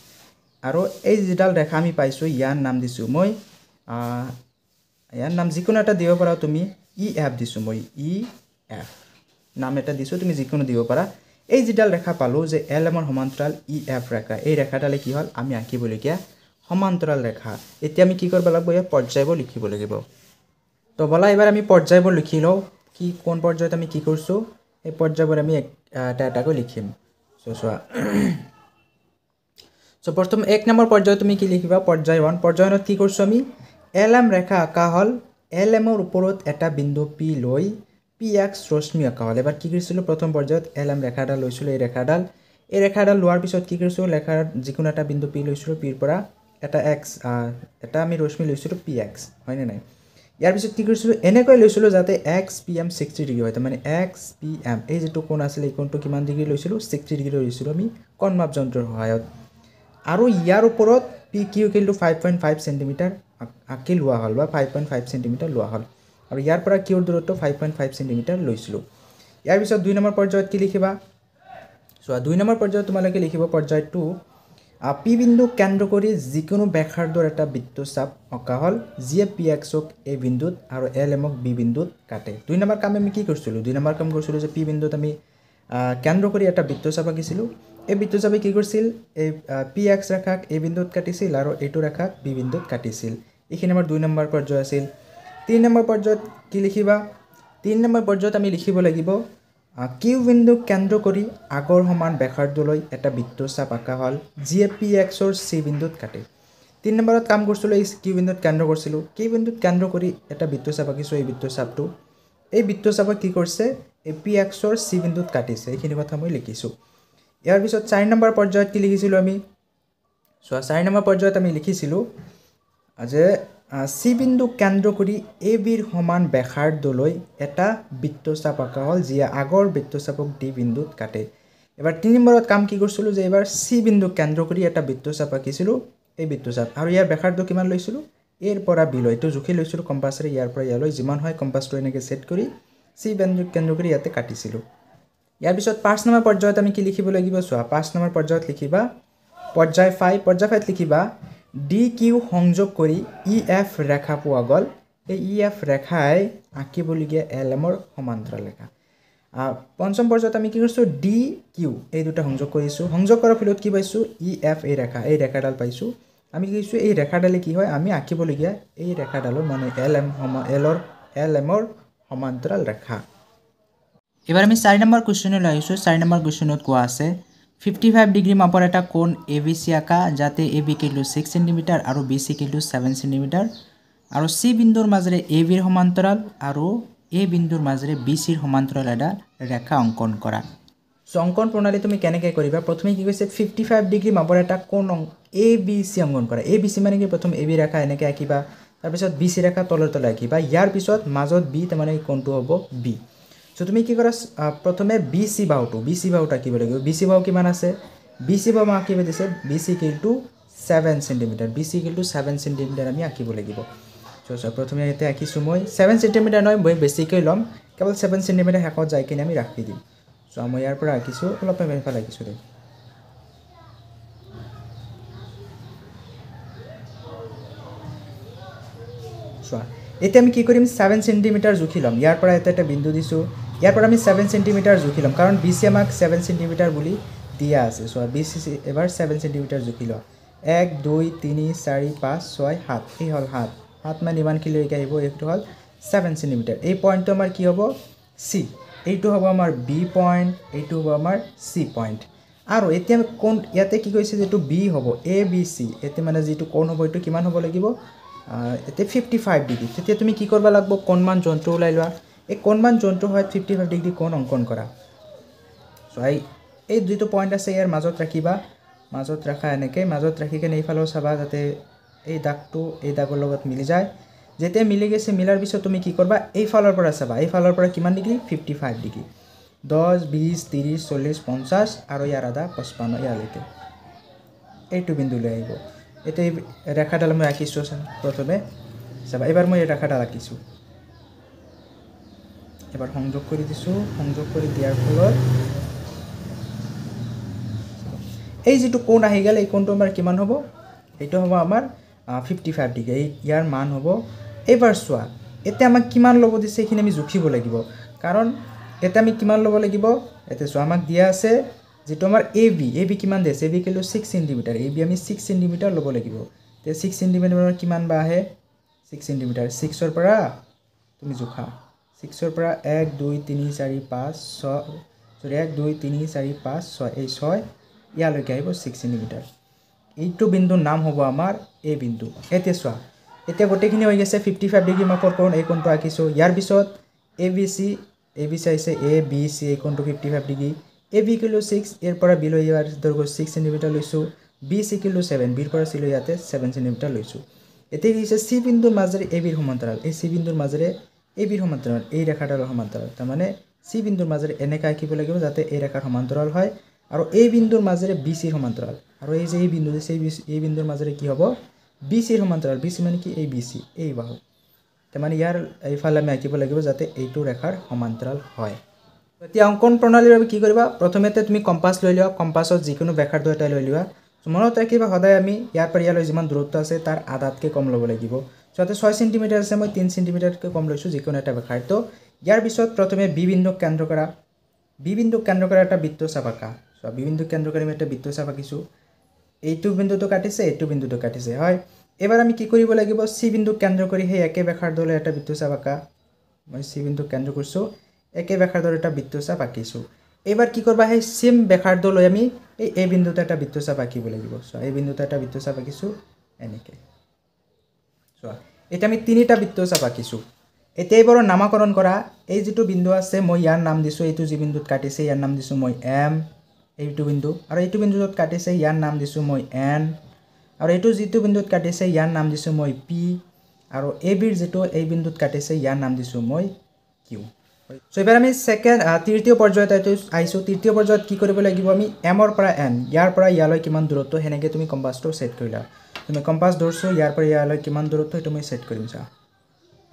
আৰু এই যিডাল ৰেখা আমি পাইছোঁ ইয়াৰ নাম দিছোঁ মই ইয়াৰ নাম যিকোনো এটা দিব পাৰা তুমি EF দিছোঁ মই EF নাম এটা দিছোঁ তুমি যিকোনো দিব পাৰা এই যিডাল ৰেখা পালোঁ যে LMৰ সমান্তৰাল EF ৰেখা এই ৰেখাডালে কি হ'ল আমি আঁকিবলগীয়া সমান্তৰাল ৰেখা এতিয়া আমি কি কৰিব লাগিব ইয়াৰ পৰ্যায়বোৰ লিখিব লাগিব তো বলা এবাৰ আমি পৰ্যায়বোৰ লিখি লওঁ কি কোন পৰ্যায়ত আমি কি কৰিছোঁ এই পৰ্যায়বোৰ আমি এটা এটাকৈ লিখিম চোৱা সো প্ৰথম 1 নম্বৰ পৰ্যায়ত তুমি কি লিখিবা পৰ্যায় 1 পৰ্যায়ত কি কৰিছো আমি LM ৰেখা আঁকা হল LMৰ ওপৰত এটা বিন্দু P লৈ PX ৰশ্মি আঁকা হল এবাৰ কি কৰিছিলো প্ৰথম পৰ্যায়ত LM ৰেখাডাল লৈছিলো এই ৰেখাডাল লোৱাৰ পিছত কি কৰিছো ৰেখাৰ যিকোনো এটা বিন্দু P লৈছিলো P ৰ পৰা এটা X এটা আমি ৰশ্মি লৈছিলো PX হয়নে নাই ইয়াৰ পিছত কি কৰিছিলো এনেকৈ লৈছিলো যাতে XPM 60 ডিগ্ৰী হয় মানে XPM এই যেটো কোণ আছিল এই কোণটো কিমান ডিগ্ৰী লৈছিলো 60 ডিগ্ৰী লৈছিলো আমি কোণ মাপ যন্ত্ৰৰ সহায়ত আৰু ইয়াৰ ওপৰত PQ কিলটো 5.5 সেন্টিমিটাৰ আঁকি লোৱা হল বা 5.5 সেন্টিমিটাৰ লোৱা হল আৰু ইয়াৰ পৰা কিউৰ দূৰত্ব 5.5 সেন্টিমিটাৰ লৈছিলো ইয়াৰ পিছত 2 নম্বৰ পৰ্যায়ত কি লিখিবা সো 2 নম্বৰ পৰ্যায়ত তোমালোকে লিখিব পৰ্যায় 2 P বিন্দু কেন্দ্ৰ কৰি যিকোনো ব্যাসাৰ্ধৰ এটা বৃত্তচাপ আঁকা হল যিয়ে PXক A বিন্দুত আৰু LMক B বিন্দুত কাটে 2 নম্বৰ কাম আমি কি কৰিছিলো 2 নম্বৰ কাম কৰিছিলো যে P বিন্দুত আমি কেন্দ্ৰ কৰি এটা বৃত্তচাপ আঁকিছিলো এই বৃত্তচাপে কি কৰিছিল এই PX ৰেখাক A বিন্দুত কাটিছিল আৰু এইটো ৰেখাক B বিন্দুত কাটিছিল এইখিনি আমাৰ 2 নম্বৰ পৰ্যায় আছিল 3 নম্বৰ পৰ্যায়ত কি লিখিবা 3 নম্বৰ পৰ্যায়ত আমি লিখিব লাগিব Q বিন্দু কেন্দ্ৰ কৰি আগৰ সমান ব্যাসাৰ্ধলৈ এটা বৃত্তচাপ আঁকা হল যিয়ে PXৰ C বিন্দুত কাটে 3 নম্বৰত কাম কৰিছিলো এই Q বিন্দুত কেন্দ্ৰ কৰিছিলো Q বিন্দুত কেন্দ্ৰ কৰি এটা বৃত্তচাপ আঁকিছো এই বৃত্তচাপক কি কৰিছে এই PXৰ C বিন্দুত কাটিছে এইখিনি কথা মই লিখিছো ইয়াৰ পিছত 4 নম্বৰ পৰ্যায়ত কি লিখিছিলো আমি সো 4 নম্বৰ পৰ্যায়ত আমি লিখিছিলো যে C বিন্দু কেন্দ্ৰ কৰি AB ৰ সমান ব্যাসাৰ্ধলৈ এটা বৃত্তচাপ আঁকা হল যিয়ে আগৰ বৃত্তচাপক D বিন্দুত কাটে এবাৰ 3 নম্বৰত কাম কি কৰিছিলো যে এবাৰ C বিন্দু কেন্দ্ৰ কৰি এটা বৃত্তচাপ আঁকিছিলো এই বৃত্তচাপ আৰু ইয়াৰ ব্যাসাৰ্ধ কিমান লৈছিলো A ৰ পৰা B লৈ তো জুখি লৈছিলো কম্পাসৰে ইয়াৰ পৰা ইয়ালৈ যিমান হয় কম্পাসটো এনেকৈ সেট কৰি C বিন্দু কেন্দ্ৰ কৰি ইয়াতে কাটিছিলো ইয়াৰ পিছত 5 নম্বৰ পৰ্যায়ত আমি কি লিখিব লাগিব চোৱা 5 নম্বৰ পৰ্যায়ত লিখিবা পৰ্যায় 5 লিখিবা DQ সংযোগ কৰি EF ৰেখা পোৱা গল এই EF ৰেখাই আঁকিবলগীয়া LMৰ সমান্তৰাল ৰেখা পঞ্চম পৰ্যায়ত আমি কি কৰিছো DQ এই দুটা সংযোগ কৰিছো সংযোগ কৰাৰ ফলত কি পাইছো EF এই ৰেখাডাল পাইছো আমি কি কৰিছো এই ৰেখাডালে কি হয় আমি আঁকিবলগীয়া এই ৰেখাডালৰ মানে LMৰ সমান্তৰাল ৰেখা এবাৰ আমি 4 নম্বৰ কোৱেশ্চনলৈ আহিছো 4 নম্বৰ কোৱেশ্চনত কোৱা আছে 55 ডিগ্ৰী মাপৰ এটা কোণ ABC আঁকা যাতে AB কিলো 6 সেন্টিমিটাৰ আৰু BC কিলো 7 সেন্টিমিটাৰ আৰু C বিন্দুৰ মাজেৰে AB ৰ সমান্তৰাল আৰু A বিন্দুৰ মাজেৰে BC ৰ সমান্তৰাল এটা ৰেখা অংকন কৰা সো অংকন প্ৰণালী তুমি কেনেকৈ কৰিবা প্ৰথমে কি কৈছে 55 ডিগ্ৰী মাপৰ এটা কোণ ABC অংকন কৰা ABC মানে কি প্ৰথম AB ৰেখা এনেকৈ আঁকিবা তাৰ পিছত BC ৰেখা তলৰ তলে আঁকিবা ইয়াৰ পিছত মাজত B মানে কোণটো হ'ব B সো তুমি কি কৰা প্ৰথমে BC বাহুটো আঁকিব লাগিব BC বাহু কিমান আছে BC বাহু আঁকিব দিছে BC কিলটো 7 সেন্টিমিটাৰ BC কিলটো 7 সেন্টিমিটাৰ আমি আঁকিব লাগিব সো প্ৰথমে এতে আঁকিছো মই 7 সেন্টিমিটাৰ নহয় মই বেছিকৈ লম কেৱল 7 সেন্টিমিটাৰ হেকত যাই কিনে আমি ৰাখি দিম সো মই ইয়াৰ পৰা আঁকিছো অলপ মেফাল আঁকিছো দে সো এতিয়া আমি কি কৰিম 7 সেন্টিমিটাৰ জুখি লম ইয়াৰ পৰা এটা বিন্দু দিছো ইয়াৰ পৰা আমি 7 সেন্টিমিটাৰ জুখি লম কাৰণ BC আমাক 7 সেন্টিমিটাৰ বুলি দিয়া আছে সো BC এবাৰ 7 সেন্টিমিটাৰ জুখি ল 1 2 3 4 5 6 7 এই হল 7 মানে ইমান কি লৈকে আহিব এইটো হল 7 সেন্টিমিটাৰ এই পয়েন্টটো আমাৰ কি হ'ব C এইটো হ'ব আমাৰ B পয়েন্ট এইটো হ'ব আমাৰ C পয়েন্ট আৰু এতিয়া কোন ইয়াতে কি কৈছে যেটো B হ'ব ABC এতে মানে যেটো কোণ হ'ব এটো কিমান হ'ব লাগিব এতে 55 ডিগ্ৰী তেতিয়া তুমি কি কৰবা লাগব কোণমান যন্ত্ৰ উলাই লোৱা এই কোণমান যন্ত্ৰ হয় 55 ডিগ্ৰী কোণ অংকন কৰা সো এই দুটো পয়েন্ট আছে ইয়াৰ মাজত ৰাখিবা মাজত ৰাখা এনেকৈ মাজত ৰাখি কেনে এইফালে চাবা যাতে এই দাগটো এই দাগৰ লগত মিলি যায় যেতে মিলি গেছে মিলাৰ পিছত তুমি কি কৰবা এই ফালৰ পৰা চাবা এই ফালৰ পৰা কিমান ডিগ্ৰী 55 ডিগ্ৰী 10 20 30 40 50 আৰু ইয়াৰ আধা 55 ইয়ালৈকে এইটো বিন্দু লৈ আহিব এতে ৰেখাডাল মই আঁকিছো প্ৰথমে চাবা এবাৰ মই এই ৰেখাডাল আঁকিছো এবাৰ সংযোগ কৰি দিছো সংযোগ কৰি দিয়াৰ ফলত এই যেটো কোণ আহি গ'ল এই কোণটো আমাৰ কিমান হ'ব এইটো হ'ব আমাৰ 55 ডিগ্ৰী ইয়াৰ মান হ'ব এবাৰ চোৱা এতিয়া আমাক কিমান ল'ব দিছে এইখিনি আমি জুখিব লাগিব কাৰণ এটা আমি কিমান ল'ব লাগিব এতে চোৱা আমাক দিয়া আছে যেটো আমাৰ AB কিমান দিছে AB কিলো 6 cm AB আমি 6 cm ল'ব লাগিব তে 6 cm কিমান বা আহে 6 cm 6 ৰ পৰা তুমি জুখা 6 ৰ পৰা 1 2 3 4 5 6 সৰি 1 2 3 4 5 6 এই 6 ইয়ালৈকে আহিব 6 cm এইটো বিন্দুৰ নাম হ'ব আমাৰ A বিন্দু এতে চোৱা এতিয়া গোটেইখিনি হৈ গৈছে 55 ডিগ্ৰী মাপৰ কোণ এই কোণটো আঁকিছো ইয়াৰ পিছত ABC আছে ABC এই কোণটো 55 ডিগ্ৰী AB কিলো 6 এৰ পৰা বিলৈ ইয়াৰ দৈৰ্ঘ্য 6 cm লৈছো BC কিলো 7 বিৰ পৰা চিলৈ ইয়াতে 7 cm লৈছো এতিয়া কি হৈছে C বিন্দুৰ মাজেৰে AB ৰ সমান্তৰাল এই C বিন্দুৰ মাজেৰে AB ৰ সমান্তৰাল এই ৰেখাডালৰ সমান্তৰাল তাৰ মানে C বিন্দুৰ মাজেৰে এনেকা আঁকিব লাগিব যাতে এই ৰেখাৰ সমান্তৰাল হয় আৰু এই বিন্দুৰ মাজেৰে BC ৰ সমান্তৰাল আৰু এই যে এই বিন্দু এই বিন্দুৰ মাজেৰে কি হ'ব BC ৰ সমান্তৰাল BC মানে কি এই BC এই বাহু তাৰ মানে ইয়াৰ এইফালে আমি আঁকিব লাগিব যাতে এইটো ৰেখাৰ সমান্তৰাল হয় এতিয়া অঙ্কন প্ৰণালীৰ বাবে কি কৰিবা প্ৰথমতে তুমি কম্পাস লৈ লিয়া কম্পাসত যিকোনো ব্যাসাৰ্ধ এটা লৈ লিয়া মনত ৰাখিবা সদায় আমি ইয়াৰ পৰা ইয়ালৈ যিমান দূৰত্ব আছে তাৰ আধাতকৈ কম ল'ব লাগিব যাতে 6 cm আছে মই 3 cm কৈ কম লৈছো যিকোনো এটা ব্যাসাৰ্ধ ইয়াৰ পিছত প্ৰথমে বি বিন্দুক কেন্দ্ৰ কৰা এটা বৃত্তচাপ আঁকা সো বি বিন্দুক কেন্দ্ৰ কৰি আমি এটা বৃত্তচাপ আঁকিছো এইটো বিন্দুটো কাটিছে হয় এবাৰ আমি কি কৰিব লাগিব সি বিন্দুক কেন্দ্ৰ কৰি সেই একে ব্যাসাৰ্ধলৈ এটা বৃত্তচাপ আঁকা মই সি বিন্দুক কেন্দ্ৰ কৰিছো একে ব্যাসাৰ্ধৰ এটা বৃত্তচাপ আঁকিছো এবাৰ কি কৰবা সেই সেম ব্যাসাৰ্ধ লৈ আমি এই এ বিন্দুতে এটা বৃত্তচাপ আঁকিব লাগিব সো এই বিন্দুতে এটা বৃত্তচাপ আঁকিছো এনেকে সো এটা আমি তিনিটা বৃত্তচাপ আঁকিছো এতিয়া এবাৰৰ নামকৰণ কৰা এই যেটো বিন্দু আছে মই ইয়াৰ নাম দিছো এইটো যি বিন্দুত কাটিছে ইয়াৰ নাম দিছো মই M এইটো বিন্দু আৰু এইটো বিন্দুত কাটিছে ইয়াৰ নাম দিছো মই N আৰু এইটো যেটো বিন্দুত কাটিছে ইয়াৰ নাম দিছো মই P আৰু AB ৰ যেটো এই বিন্দুত কাটিছে ইয়াৰ নাম দিছো মই Q সো এবাৰ আমি সেকেন্ড তৃতীয় পৰ্যায়ত আইছো তৃতীয় পৰ্যায়ত কি কৰিব লাগিব আমি M ৰ পৰা N ইয়াৰ পৰা ইয়ালৈ কিমান দূৰত্ব হেনেকে তুমি কম্পাসটো সেট কৰিলা তুমি কম্পাস ধৰছো ইয়াৰ পৰা ইয়ালৈ কিমান দূৰত্ব এটা মই সেট কৰিম চা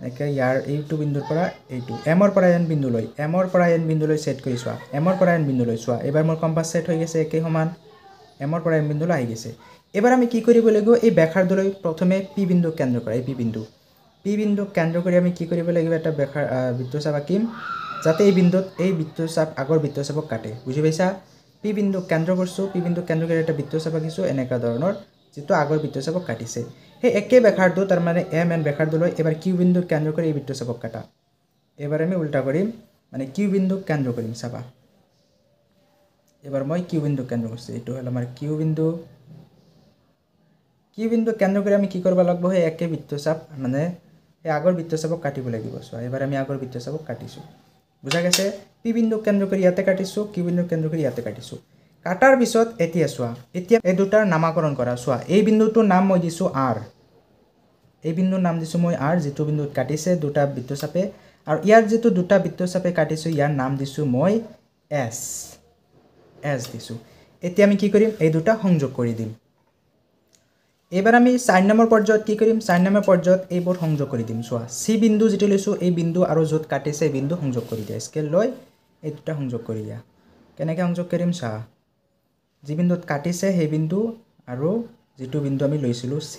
একে ইয়াৰ এইটো বিন্দুৰ পৰা এইটো M ৰ পৰা N বিন্দুলৈ M ৰ পৰা N বিন্দুলৈ সেট কৰি চোৱা M ৰ পৰা N বিন্দুলৈ চোৱা এবাৰ মোৰ কম্পাস সেট হৈ গৈছে একে সমান M ৰ পৰা N বিন্দুলৈ আহি গৈছে এবাৰ আমি কি কৰিব লাগিব এই ব্যাসাৰ্ধলৈ প্ৰথমে P বিন্দু কেন্দ্ৰ কৰা এই P বিন্দু কেন্দ্ৰ কৰি আমি কি কৰিব লাগিব এটা বৃত্তচাপ আঁকিম যাতে এই বিন্দুত এই বৃত্তচাপ আগৰ বৃত্তচাপক কাটে বুজি পাইছা P বিন্দু কেন্দ্ৰ কৰিছো P বিন্দু কেন্দ্ৰ কৰি এটা বৃত্তচাপ আঁকিছো এনেকা ধৰণৰ যেটো আগৰ বৃত্তচাপক কাটিছে সেই একে ব্যাসাৰ্ধ তাৰ মানে M N ব্যাসাৰ্ধলৈ এবাৰ Q বিন্দু কেন্দ্ৰ কৰি এই বৃত্তচাপক কাটা এবাৰ আমি উল্টা কৰিম মানে Q বিন্দু কেন্দ্ৰ কৰিম চাবা এবাৰ মই Q বিন্দু কেন্দ্ৰ কৰিছো এটো হল আমাৰ Q বিন্দু কেন্দ্ৰ কৰি আমি কি কৰিব লাগিব সেই একে বৃত্তচাপ মানে এই আগৰ বৃত্তচাপক কাটিব লাগিব সো এবাৰ আমি আগৰ বৃত্তচাপক কাটিছো বুজা গৈছে P বিন্দু কেন্দ্ৰ কৰি ইয়াতে কাটিছো Q বিন্দু কেন্দ্ৰ কৰি ইয়াতে কাটিছো কাটাৰ পিছত এতিয়া চোৱা এতিয়া এই দুটাৰ নামকৰণ কৰা চোৱা এই বিন্দুটোৰ নাম মই দিছো R এই বিন্দুৰ নাম দিছো মই R যেটো বিন্দুত কাটিছে দুটা বৃত্তচাপে আৰু ইয়াৰ যেটো দুটা বৃত্তচাপে কাটিছো ইয়াৰ নাম দিছো মই S দিছো এতিয়া আমি কি কৰিম এই দুটা সংযোগ কৰি দিম এবাৰ আমি 4 নম্বৰ পৰ্যায়ত কি কৰিম 4 নম্বৰ পৰ্যায়ত এইবোৰ সংযোগ কৰি দিম চোৱা C বিন্দু যেটো লৈছো এই বিন্দু আৰু যত কাটিছে এই বিন্দু সংযোগ কৰি দিয়া স্কেল লৈ এই দুটা সংযোগ কৰি দিয়া কেনেকৈ সংযোগ কৰিম চা যি বিন্দুত কাটিছে সেই বিন্দু আৰু যেটো বিন্দু আমি লৈছিলো C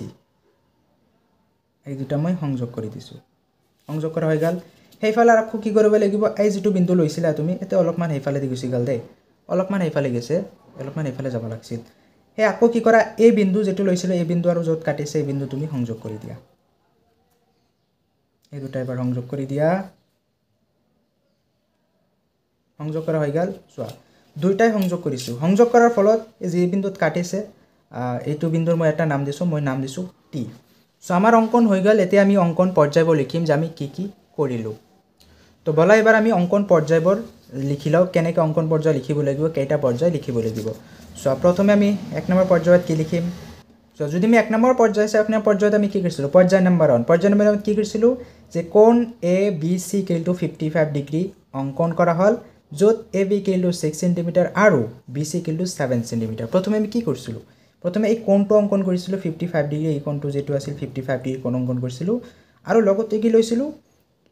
এই দুটা মই সংযোগ কৰি দিছো সংযোগ কৰা হৈ গল হেইফালে আকৌ কি কৰিব লাগিব এই যেটো বিন্দু লৈছিলা তুমি এতে অলপমান হেইফালে দি গুছি গল দে অলপমান হেইফালে গৈছে অলপমান হেইফালে যাব লাগছিল হে আকৌ কি কৰা এই বিন্দু যেটো লৈছিল এই বিন্দু আৰু যত কাটিছে এই বিন্দু তুমি সংযোগ কৰি দিয়া এই দুটা এবাৰ সংযোগ কৰি দিয়া সংযোগ কৰা হৈ গল চোৱা দুইটাই সংযোগ কৰিছো সংযোগ কৰাৰ ফলত এই যে বিন্দুত কাটিছে এইটো বিন্দুৰ মই এটা নাম দিছো মই নাম দিছো T সো আমাৰ অঙ্কন হৈ গল এতিয়া আমি অঙ্কন পৰ্যায়বোৰ লিখিম যে আমি কি কৰিলো তো বলা এবাৰ আমি অঙ্কন পৰ্যায়বোৰ লিখিলাও কেনেকৈ অঙ্কন পৰ্যায় লিখিব লাগিব কেইটা পৰ্যায় লিখিব লাগিব সো প্ৰথমে আমি 1 নম্বৰ পৰ্যায়ত কি লিখিম সো যদি আমি 1 নম্বৰ পৰ্যায় আছে আপোনাৰ পৰ্যায়ত আমি কি কৰিছিলো পৰ্যায় নম্বৰ 1 পৰ্যায় নম্বৰ 1 কি কৰিছিলো যে কোণ ABC = 55 ডিগ্ৰী অঙ্কন কৰা হল যত AB = 6 cm আৰু BC = 7 cm প্ৰথমে আমি কি কৰিছিলো প্ৰথমে এই কোণটো অঙ্কন কৰিছিলো 55 ডিগ্ৰী এই কোণটো যেটো আছিল 55 ডিগ্ৰী কোণ অঙ্কন কৰিছিলো আৰু লগতে কি লৈছিলো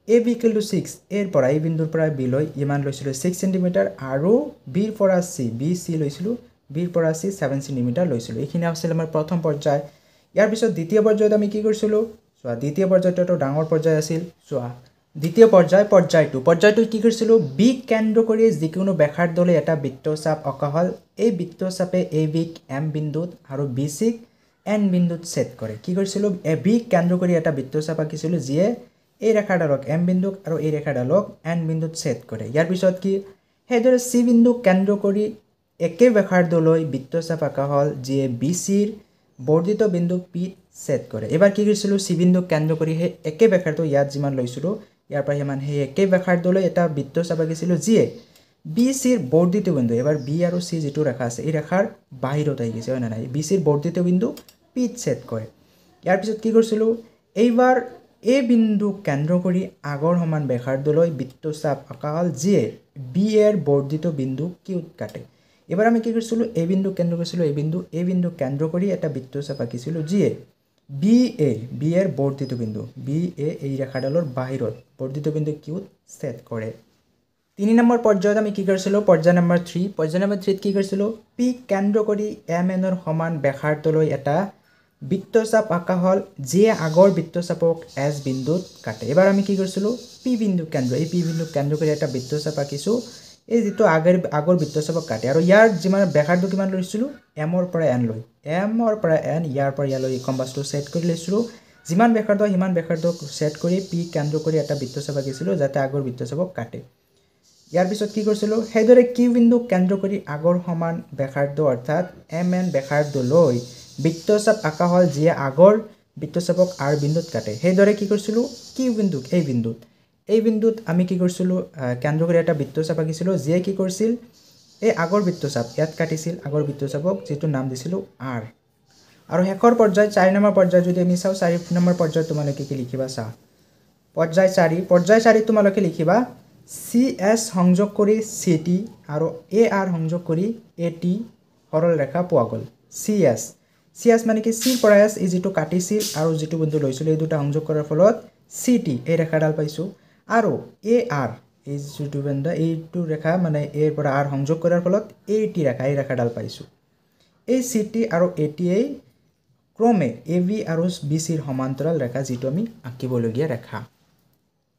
AB = 6 এৰ পৰা এই বিন্দুৰ পৰা B লৈ ইমান লৈছিলো 6 cm আৰু B ৰ পৰা C BC লৈছিলো বিৰ পৰা চি 7 সেন্টিমিটাৰ লৈছিলোঁ এইখিনি আছিল আমাৰ প্ৰথম পৰ্যায় ইয়াৰ পিছত দ্বিতীয় পৰ্যায়ত আমি কি কৰিছিলোঁ চোৱা দ্বিতীয় পৰ্যায়টো ডাঙৰ পৰ্যায় আছিল চোৱা দ্বিতীয় পৰ্যায়টো কি কৰিছিলোঁ বি কেন্দ্ৰ কৰি যিকোনো ব্যাসাৰ্ধলৈ এটা বৃত্তচাপ অঁকা হ'ল এই বৃত্তচাপে এ বিক এম বিন্দুত আৰু বি সিক এন বিন্দুত ছেদ কৰে কি কৰিছিলোঁ এ বি কেন্দ্ৰ কৰি এটা বৃত্তচাপ আঁকিছিলোঁ যিয়ে এই ৰেখাডালক এম বিন্দুক আৰু এই ৰেখাডালক এন বিন্দুত ছেদ কৰে ইয়াৰ পিছত কি সেইদৰে চি বিন্দু কেন্দ্ৰ কৰি একে ব্যাসাৰ্ধলৈ বৃত্তচাপ আঁকা হ'ল যিয়ে বি সিৰ বৰ্ধিত বিন্দু পি ছেদ কৰে এবাৰ কি কৰিছিলোঁ চি বিন্দু কেন্দ্ৰ কৰি সেই একে ব্যাসাৰ্ধ ইয়াত যিমান লৈছিলোঁ ইয়াৰ পৰা সিমান সেই একে ব্যাসাৰ্ধলৈ এটা বৃত্তচাপ আঁকিছিলোঁ যিয়ে বি সিৰ বৰ্ধিত বিন্দু এবাৰ বি আৰু সি যেটো ৰেখা আছে এই ৰেখাৰ বাহিৰত আহি গৈছে হয় না নাই বি সিৰ বৰ্ধিত বিন্দু পি ছেদ কৰে ইয়াৰ পিছত কি কৰিছিলোঁ এইবাৰ এই বিন্দু কেন্দ্ৰ কৰি আগৰ সমান ব্যাসাৰ্ধলৈ বৃত্তচাপ আঁকা হ'ল যিয়ে বি এৰ বৰ্ধিত বিন্দু কিউত কাটে এবাৰ আমি কি কৰিছিলোঁ এই বিন্দু কেন্দ্ৰ কৰিছিলোঁ এই বিন্দু কেন্দ্ৰ কৰি এটা বৃত্তচাপ আঁকিছিলোঁ যিয়ে বি এৰ বৰ্ধিত বিন্দু বি এ এই ৰেখাডালৰ বাহিৰত বৰ্ধিত বিন্দু কিউত ছেদ কৰে 3 নম্বৰ পৰ্যায়ত আমি কি কৰিছিলোঁ পৰ্যায় নম্বৰ 3 কি কৰিছিলোঁ পি কেন্দ্ৰ কৰি এম এনৰ সমান ব্যাসাৰ্ধলৈ এটা বৃত্তচাপ আঁকা হ'ল যিয়ে আগৰ বৃত্তচাপক এছ বিন্দুত কাটে এবাৰ আমি কি কৰিছিলোঁ পি বিন্দু কেন্দ্ৰ কৰি এটা বৃত্তচাপ আঁকিছোঁ এই যেটো আগৰ বৃত্তচাপক কাটে আৰু ইয়াৰ যিমান ব্যাসাৰ্ধ কিমান লৈছিলোঁ এমৰ পৰা এন ইয়াৰ পৰা ইয়ালৈ কম্পাছটো ছেট কৰি লৈছিলোঁ যিমান ব্যাসাৰ্ধ সিমান ব্যাসাৰ্ধক ছেট কৰি পি কেন্দ্ৰ কৰি এটা বৃত্তচাপ আঁকিছিলোঁ যাতে আগৰ বৃত্তচাপক কাটে ইয়াৰ পিছত কি কৰিছিলোঁ সেইদৰে কিউ বিন্দু কেন্দ্ৰ কৰি আগৰ সমান ব্যাসাৰ্ধ অৰ্থাৎ এম এন ব্যাসাৰ্ধলৈ বৃত্তচাপ আঁকা হ'ল যিয়ে আগৰ বৃত্তচাপক আৰ বিন্দুত কাটে সেইদৰে কি কৰিছিলোঁ কিউ বিন্দুক এই বিন্দুত আমি কি কৰিছিলোঁ কেন্দ্ৰ কৰি এটা বৃত্তচাপ আঁকিছিলোঁ যিয়ে কি কৰিছিল এই আগৰ বৃত্তচাপ ইয়াত কাটিছিল আগৰ বৃত্তচাপক যেটো নাম দিছিলোঁ আৰ আৰু শেষৰ পৰ্যায় 4 নম্বৰ পৰ্যায় যদি আমি চাওঁ 4 নম্বৰ পৰ্যায় তোমালোকে কি লিখিবা চা পৰ্যায় 4 তোমালোকে লিখিবা সি এছ সংযোগ কৰি সি টি আৰু এ আৰ সংযোগ কৰি এ টি সৰল ৰেখা পোৱা গ'ল সি এছ মানে কি সি পৰা এছ এই যেটো কাটিছিল আৰু যেটো বিন্দু লৈছিল এই দুটা সংযোগ কৰাৰ ফলত সি টি এই ৰেখাডাল পাইছোঁ আৰু এ আৰ এই যেটো বিন্দু এইটো ৰেখা মানে এৰ পৰা আৰ সংযোগ কৰাৰ ফলত এ টি ৰেখা এই ৰেখাডাল পাইছোঁ এই সি টি আৰু এ টি এই ক্ৰমে এ বি আৰু বি সিৰ সমান্তৰাল ৰেখা যেটো আমি আঁকিবলগীয়া ৰেখা